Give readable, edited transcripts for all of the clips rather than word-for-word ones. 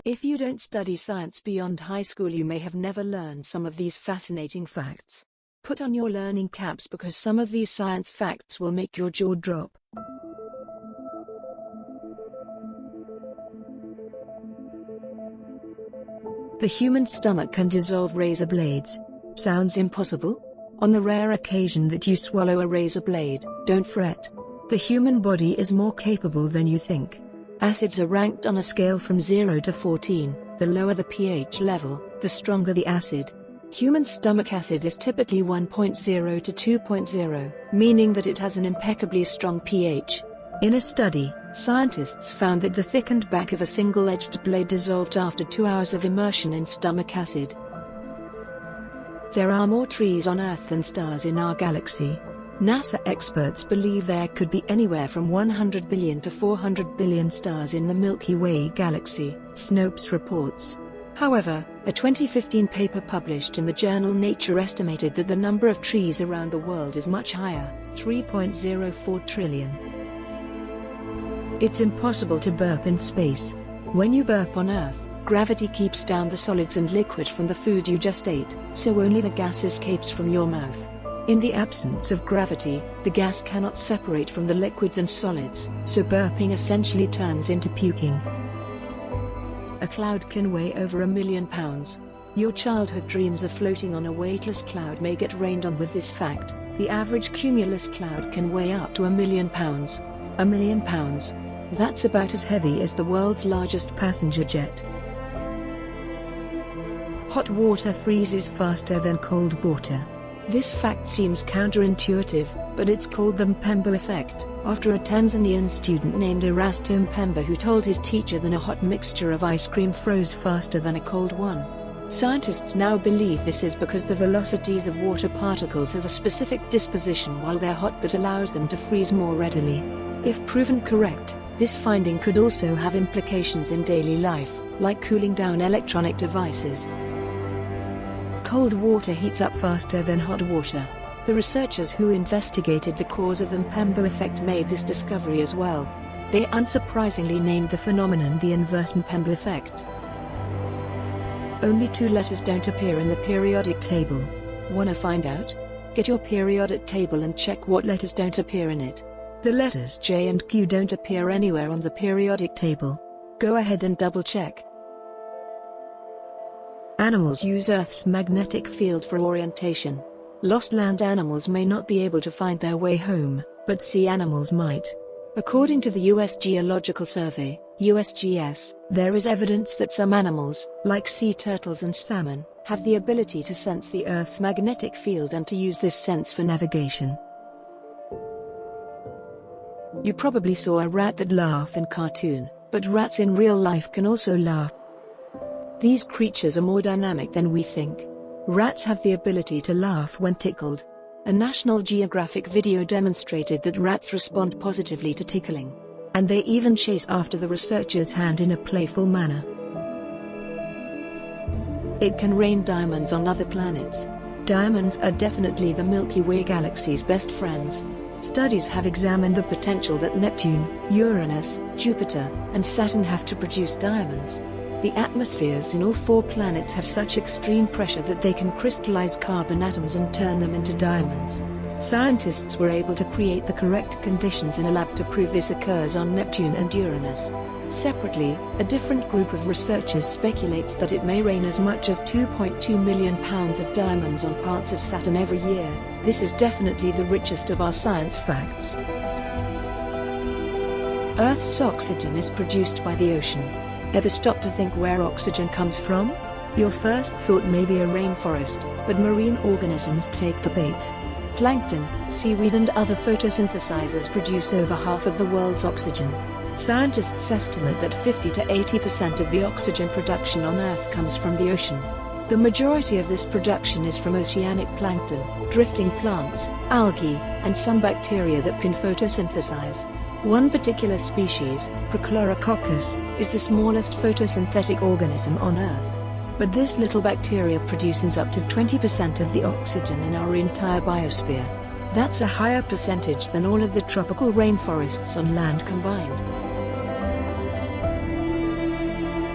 If you don't study science beyond high school, you may have never learned some of these fascinating facts. Put on your learning caps because some of these science facts will make your jaw drop. The human stomach can dissolve razor blades. Sounds impossible? On the rare occasion that you swallow a razor blade, don't fret. The human body is more capable than you think. Acids are ranked on a scale from 0 to 14. The lower the pH level, the stronger the acid. Human stomach acid is typically 1.0 to 2.0, meaning that it has an impeccably strong pH. In a study, scientists found that the thickened back of a single-edged blade dissolved after 2 hours of immersion in stomach acid. There are more trees on Earth than stars in our galaxy. NASA experts believe there could be anywhere from 100 billion to 400 billion stars in the Milky Way galaxy, Snopes reports. However, a 2015 paper published in the journal Nature estimated that the number of trees around the world is much higher, 3.04 trillion. It's impossible to burp in space. When you burp on Earth, gravity keeps down the solids and liquid from the food you just ate, so only the gas escapes from your mouth. In the absence of gravity, the gas cannot separate from the liquids and solids, so burping essentially turns into puking. A cloud can weigh over 1 million pounds. Your childhood dreams of floating on a weightless cloud may get rained on with this fact. The average cumulus cloud can weigh up to 1 million pounds. 1 million pounds. That's about as heavy as the world's largest passenger jet. Hot water freezes faster than cold water. This fact seems counterintuitive, but it's called the Pember Effect, after a Tanzanian student named Erastum Pember who told his teacher that a hot mixture of ice cream froze faster than a cold one. Scientists now believe this is because the velocities of water particles have a specific disposition while they're hot that allows them to freeze more readily. If proven correct, this finding could also have implications in daily life, like cooling down electronic devices. Cold water heats up faster than hot water. The researchers who investigated the cause of the Pember effect made this discovery as well. They unsurprisingly named the phenomenon the inverse Pember effect. Only 2 letters don't appear in the periodic table. Wanna find out? Get your periodic table and check what letters don't appear in it. The letters J and Q don't appear anywhere on the periodic table. Go ahead and double check. Animals use Earth's magnetic field for orientation. Lost land animals may not be able to find their way home, but sea animals might. According to the U.S. Geological Survey, USGS, there is evidence that some animals, like sea turtles and salmon, have the ability to sense the Earth's magnetic field and to use this sense for navigation. You probably saw a rat that laughed in cartoon, but rats in real life can also laugh. These creatures are more dynamic than we think. Rats have the ability to laugh when tickled. A National Geographic video demonstrated that rats respond positively to tickling. And they even chase after the researcher's hand in a playful manner. It can rain diamonds on other planets. Diamonds are definitely the Milky Way galaxy's best friends. Studies have examined the potential that Neptune, Uranus, Jupiter, and Saturn have to produce diamonds. The atmospheres in all 4 planets have such extreme pressure that they can crystallize carbon atoms and turn them into diamonds. Scientists were able to create the correct conditions in a lab to prove this occurs on Neptune and Uranus. Separately, a different group of researchers speculates that it may rain as much as 2.2 million pounds of diamonds on parts of Saturn every year. This is definitely the richest of our science facts. Earth's oxygen is produced by the ocean. Ever stop to think where oxygen comes from? Your first thought may be a rainforest, but marine organisms take the bait. Plankton, seaweed and other photosynthesizers produce over half of the world's oxygen. Scientists estimate that 50 to 80% of the oxygen production on Earth comes from the ocean. The majority of this production is from oceanic plankton, drifting plants, algae, and some bacteria that can photosynthesize. One particular species, Prochlorococcus, is the smallest photosynthetic organism on Earth. But this little bacteria produces up to 20% of the oxygen in our entire biosphere. That's a higher percentage than all of the tropical rainforests on land combined.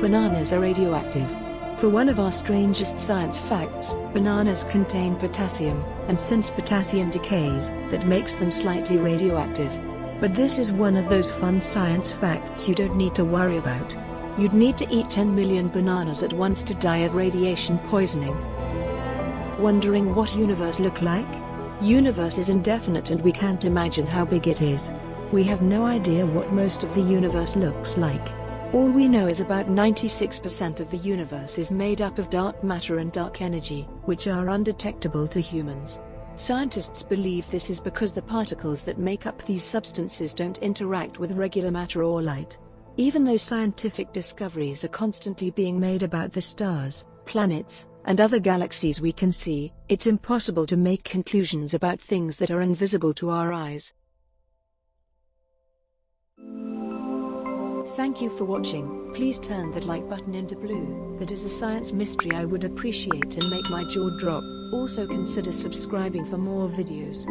Bananas are radioactive. For one of our strangest science facts, bananas contain potassium, and since potassium decays, that makes them slightly radioactive. But this is one of those fun science facts you don't need to worry about. You'd need to eat 10 million bananas at once to die of radiation poisoning. Wondering what universe look like? Universe is indefinite and we can't imagine how big it is. We have no idea what most of the universe looks like. All we know is about 96% of the universe is made up of dark matter and dark energy, which are undetectable to humans. Scientists believe this is because the particles that make up these substances don't interact with regular matter or light. Even though scientific discoveries are constantly being made about the stars, planets, and other galaxies we can see, it's impossible to make conclusions about things that are invisible to our eyes. Thank you for watching. Please turn that like button into blue. That is a science mystery I would appreciate and make my jaw drop. Also consider subscribing for more videos.